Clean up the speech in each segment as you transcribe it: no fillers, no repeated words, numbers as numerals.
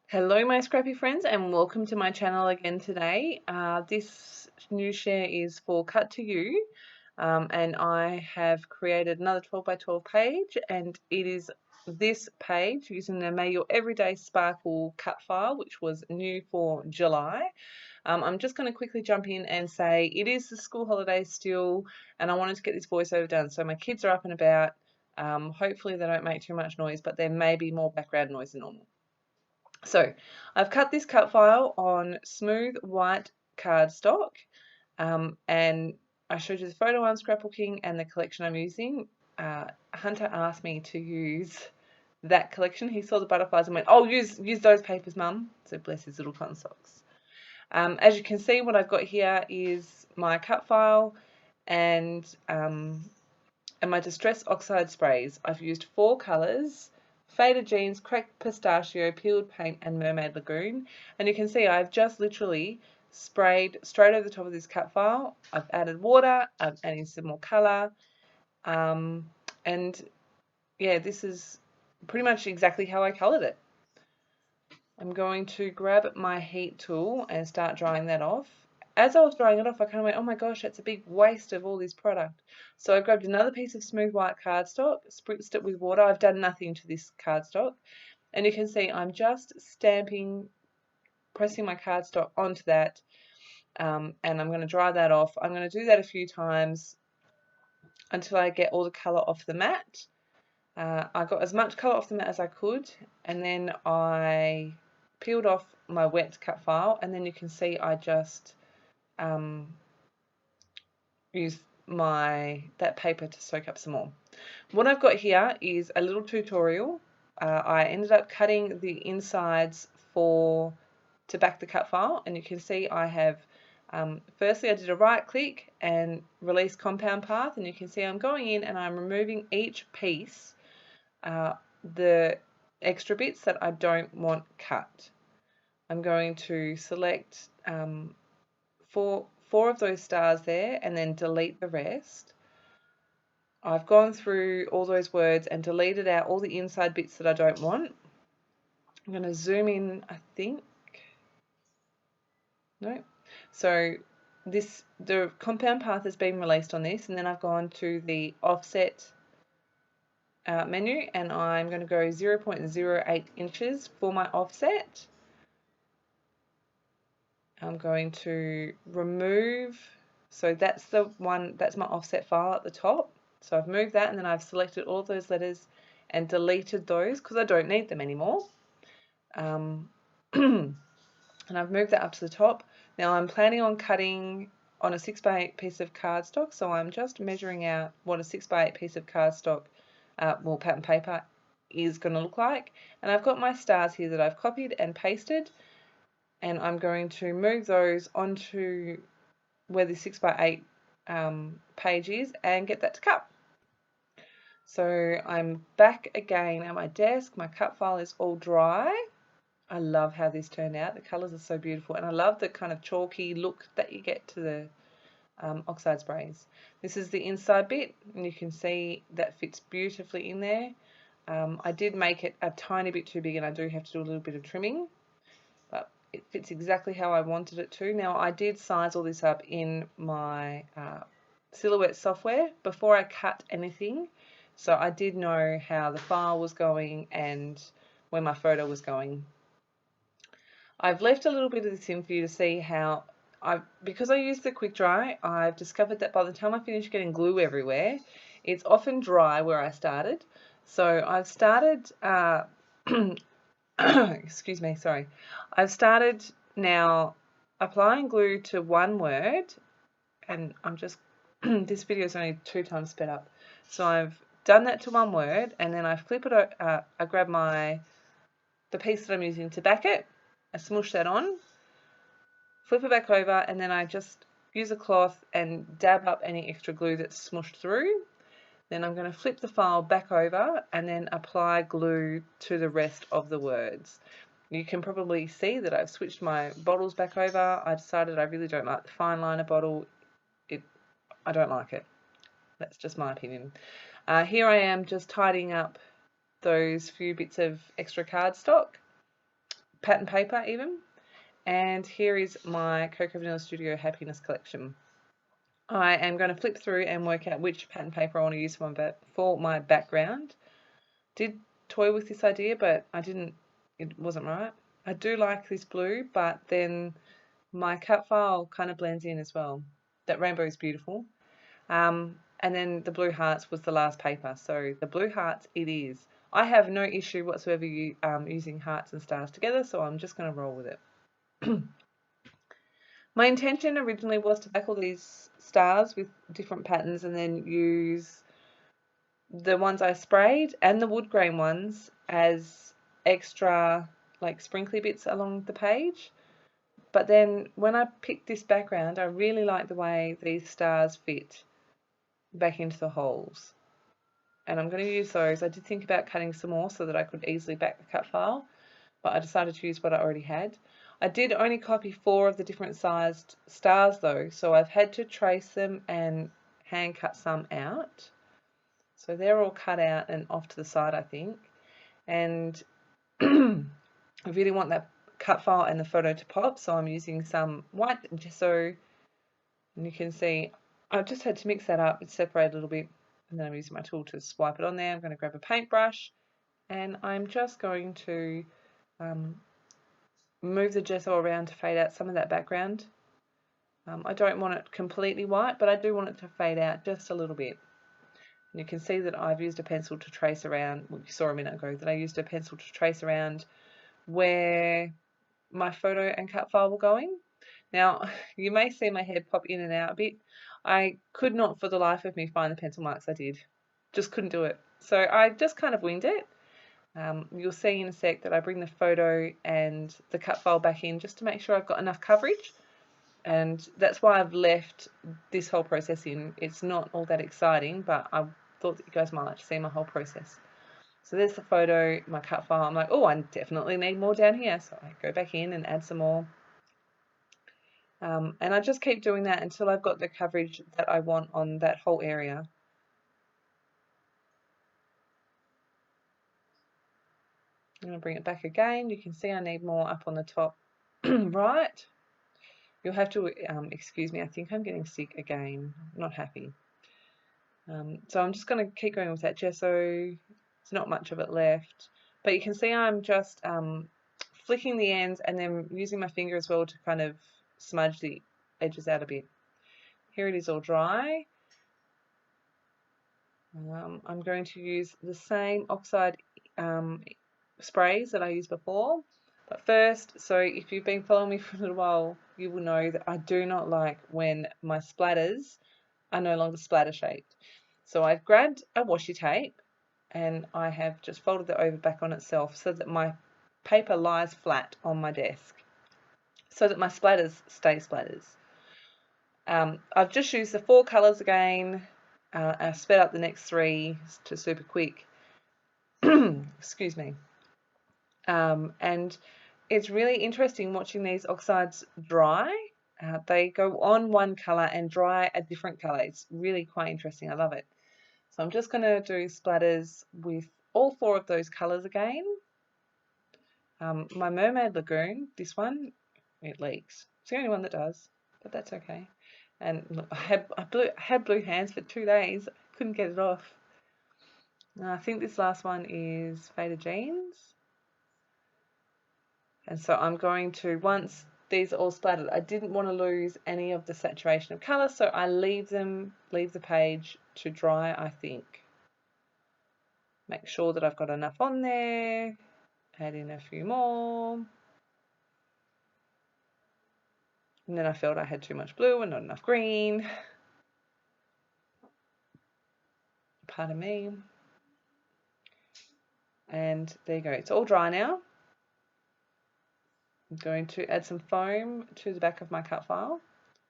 Hello my scrappy friends and welcome to my channel again today. This new share is for Cut to You and I have created another 12 by 12 page, and it is this page using the May Your Everyday Sparkle cut file, which was new for July. I'm just going to quickly jump in and say it is the school holidays still, and I wanted to get this voiceover done so my kids are up and about. Hopefully they don't make too much noise, but there may be more background noise than normal. So I've cut this cut file on smooth white cardstock, and I showed you the photo I'm scrapbooking and the collection I'm using. Hunter asked me to use that collection. He saw the butterflies and went, "Oh, use those papers, Mum." So bless his little cotton socks. As you can see, what I've got here is my cut file and my Distress Oxide sprays. I've used 4 colours: Faded Jeans, Cracked Pistachio, Peeled Paint and Mermaid Lagoon. And you can see I've just literally sprayed straight over the top of this cut file. I've added water, I've added some more colour, and yeah, this is pretty much exactly how I coloured it. I'm going to grab my heat tool and start drying that off. As I was drying it off, I kind of went, oh my gosh, that's a big waste of all this product. So I grabbed another piece of smooth white cardstock, spritzed it with water. I've done nothing to this cardstock. And you can see I'm just stamping, pressing my cardstock onto that, and I'm going to dry that off. I'm going to do that a few times until I get all the colour off the mat. I got as much colour off the mat as I could, and then I peeled off my wet cut file, and then you can see I just used that paper to soak up some more. What I've got here is a little tutorial. I ended up cutting the insides to back the cut file, and you can see I have firstly I did a right click and release compound path, and you can see I'm going in and I'm removing each piece, the extra bits that I don't want cut. I'm going to select four of those stars there and then delete the rest. I've gone through all those words and deleted out all the inside bits that I don't want. I'm going to zoom in, I think. No. So the compound path has been released on this, and then I've gone to the offset menu, and I'm going to go 0.08 inches for my offset. I'm going to remove, so that's the one, that's my offset file at the top. So I've moved that, and then I've selected all of those letters and deleted those because I don't need them anymore. And I've moved that up to the top. Now I'm planning on cutting on a 6x8 piece of cardstock, so I'm just measuring out what a 6x8 piece of cardstock, well, pattern paper is going to look like. And I've got my stars here that I've copied and pasted, and I'm going to move those onto where the 6x8 page is and get that to cut. So I'm back again at my desk. My cut file is all dry. I love how this turned out. The colours are so beautiful, and I love the kind of chalky look that you get to the oxide sprays. This is the inside bit, and you can see that fits beautifully in there. I did make it a tiny bit too big, and I do have to do a little bit of trimming, but it fits exactly how I wanted it to. Now I did size all this up in my Silhouette software before I cut anything, so I did know how the file was going and where my photo was going. I've left a little bit of this in for you to see how because I used the quick dry, I've discovered that by the time I finish getting glue everywhere, it's often dry where I started. So I've started, excuse me, sorry. I've started now applying glue to one word, and I'm just, this video is only 2 times sped up. So I've done that to one word, and then I flip it, I grab the piece that I'm using to back it, I smoosh that on, flip it back over, and then I just use a cloth and dab up any extra glue that's smooshed through. Then I'm going to flip the file back over and then apply glue to the rest of the words. You can probably see that I've switched my bottles back over. I decided I really don't like the fine liner bottle. I don't like it. That's just my opinion. Here I am just tidying up those few bits of extra cardstock, pattern paper even. And here is my Cocoa Vanilla Studio Happiness Collection. I am going to flip through and work out which pattern paper I want to use for my background. Did toy with this idea, but it wasn't right. I do like this blue, but then my cut file kind of blends in as well. That rainbow is beautiful. And then the blue hearts was the last paper, so the blue hearts it is. I have no issue whatsoever using hearts and stars together, so I'm just going to roll with it. My intention originally was to make all these stars with different patterns and then use the ones I sprayed and the wood grain ones as extra like sprinkly bits along the page. But then when I picked this background, I really like the way these stars fit back into the holes. And I'm going to use those. I did think about cutting some more so that I could easily back the cut file, but I decided to use what I already had. I did only copy 4 of the different sized stars though, so I've had to trace them and hand cut some out. So they're all cut out and off to the side, I think. And I really want that cut file and the photo to pop, so I'm using some white gesso, and you can see I've just had to mix that up and separate a little bit, and then I'm using my tool to swipe it on there. I'm going to grab a paintbrush, and I'm just going to move the gesso around to fade out some of that background. I don't want it completely white, but I do want it to fade out just a little bit. And you can see that I've used a pencil to trace around, well, you saw a minute ago that I used a pencil to trace around where my photo and cut file were going. Now, you may see my head pop in and out a bit. I could not for the life of me find the pencil marks I did. Just couldn't do it. So I just kind of winged it. You'll see in a sec that I bring the photo and the cut file back in just to make sure I've got enough coverage. And that's why I've left this whole process in. It's not all that exciting, but I thought that you guys might like to see my whole process. So there's the photo, my cut file. I'm like, oh, I definitely need more down here. So I go back in and add some more. And I just keep doing that until I've got the coverage that I want on that whole area. I'm going to bring it back again. You can see I need more up on the top right. You'll have to excuse me, I think I'm getting sick again. I'm not happy. So I'm just going to keep going with that gesso. There's not much of it left. But you can see I'm just flicking the ends and then using my finger as well to kind of smudge the edges out a bit. Here it is all dry. I'm going to use the same oxide sprays that I used before. But first, so if you've been following me for a little while, you will know that I do not like when my splatters are no longer splatter shaped. So I've grabbed a washi tape and I have just folded it over back on itself so that my paper lies flat on my desk so that my splatters stay splatters. I've just used the 4 colours again. I sped up the next 3 to super quick. Excuse me. And it's really interesting watching these oxides dry. They go on one colour and dry a different colour. It's really quite interesting. I love it. So I'm just going to do splatters with all 4 of those colours again. My Mermaid Lagoon, this one, it leaks. It's the only one that does, but that's okay. And look, I had blue hands for 2 days. I couldn't get it off. I think this last one is Faded Jeans. And so I'm going to, once these are all splattered, I didn't want to lose any of the saturation of colour, so I leave the page to dry, I think. Make sure that I've got enough on there, add in a few more. And then I felt I had too much blue and not enough green. Pardon me. And there you go, it's all dry now. I'm going to add some foam to the back of my cut file.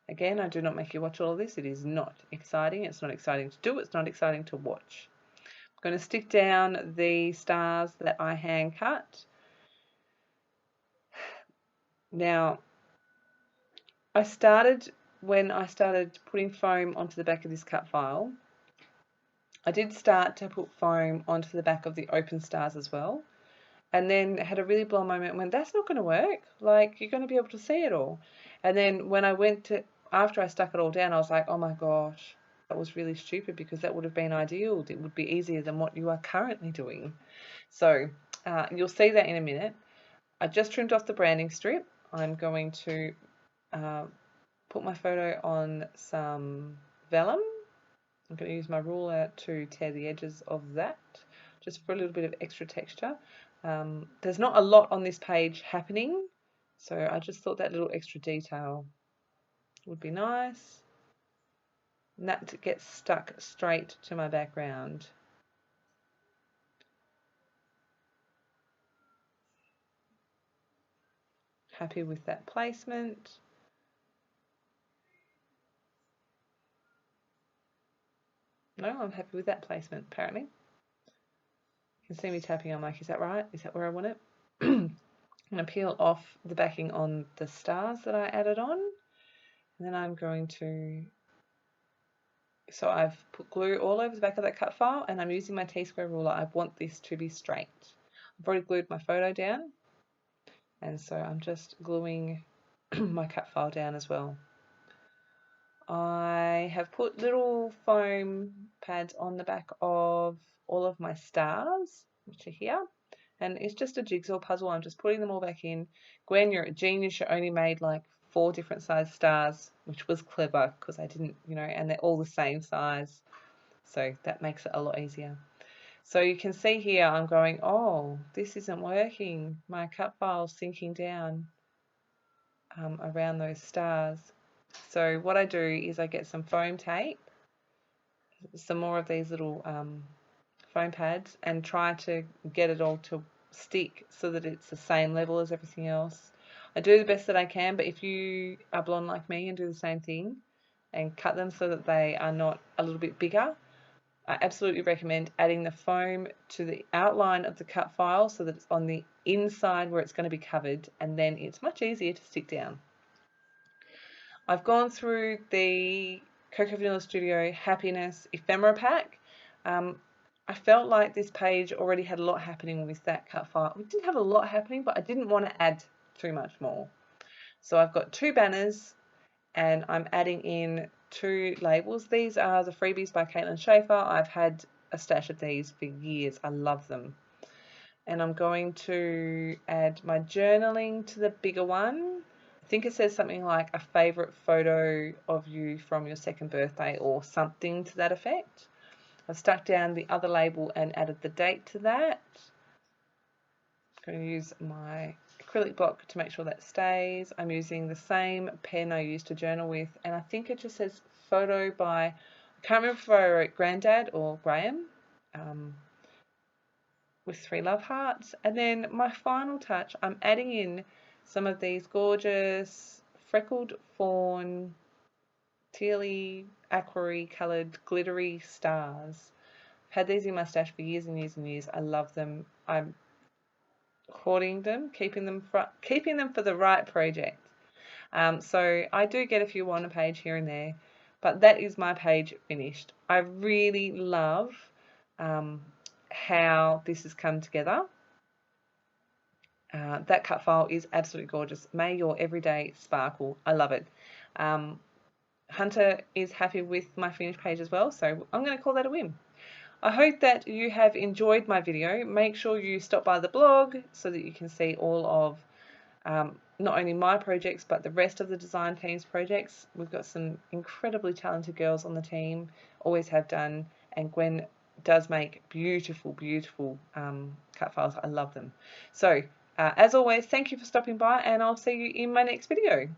Again, I do not make you watch all of this. It is not exciting. It's not exciting to do. It's not exciting to watch. I'm going to stick down the stars that I hand cut. Now, when I started putting foam onto the back of this cut file, I did start to put foam onto the back of the open stars as well. and then had a really blown moment and went, that's not going to work. Like, you're going to be able to see it all. And then when I went to, after I stuck it all down, I was like, oh my gosh, that was really stupid, because that would have been ideal. It would be easier than what you are currently doing. So you'll see that in a minute. I just trimmed off the branding strip. I'm going to put my photo on some vellum. I'm going to use my ruler to tear the edges of that, just for a little bit of extra texture. There's not a lot on this page happening, so I just thought that little extra detail would be nice. And that gets stuck straight to my background. Happy with that placement. No, I'm happy with that placement, apparently. You can see me tapping. I'm like, is that right? Is that where I want it? I'm going to peel off the backing on the stars that I added on. And then I'm going to, so I've put glue all over the back of that cut file, and I'm using my T-square ruler. I want this to be straight. I've already glued my photo down, and so I'm just gluing my cut file down as well. I have put little foam pads on the back of all of my stars, which are here, and it's just a jigsaw puzzle. I'm just putting them all back in. Gwen, you're a genius. You only made like 4 different size stars, which was clever, because I didn't, you know, and they're all the same size, so that makes it a lot easier. So you can see here I'm going, oh, this isn't working. My cut file's sinking down around those stars. So what I do is I get some foam tape, some more of these little foam pads, and try to get it all to stick so that it's the same level as everything else. I do the best that I can, but if you are blonde like me and do the same thing and cut them so that they are not a little bit bigger, I absolutely recommend adding the foam to the outline of the cut file so that it's on the inside where it's going to be covered, and then it's much easier to stick down. I've gone through the Cocoa Vanilla Studio Happiness Ephemera Pack. I felt like this page already had a lot happening with that cut file. We did have a lot happening, but I didn't want to add too much more. So I've got 2 banners, and I'm adding in 2 labels. These are the freebies by Caitlin Schaefer. I've had a stash of these for years. I love them. And I'm going to add my journaling to the bigger one. I think it says something like a favourite photo of you from your 2nd birthday or something to that effect. I've stuck down the other label and added the date to that. I'm going to use my acrylic block to make sure that stays. I'm using the same pen I used to journal with, and I think it just says photo by, I can't remember if I wrote Grandad or Graham, with 3 love hearts. And then my final touch, I'm adding in some of these gorgeous freckled fawn, tealy, aquary coloured glittery stars. I've had these in my stash for years and years and years. I love them. I'm hoarding them, keeping them for the right project. So I do get a few on a page here and there, but that is my page finished. I really love how this has come together. That cut file is absolutely gorgeous. May your everyday sparkle. I love it. Hunter is happy with my finished page as well, so I'm going to call that a win. I hope that you have enjoyed my video. Make sure you stop by the blog so that you can see all of not only my projects but the rest of the design team's projects. We've got some incredibly talented girls on the team, always have done, and Gwen does make beautiful, beautiful cut files. I love them. So as always, thank you for stopping by, and I'll see you in my next video.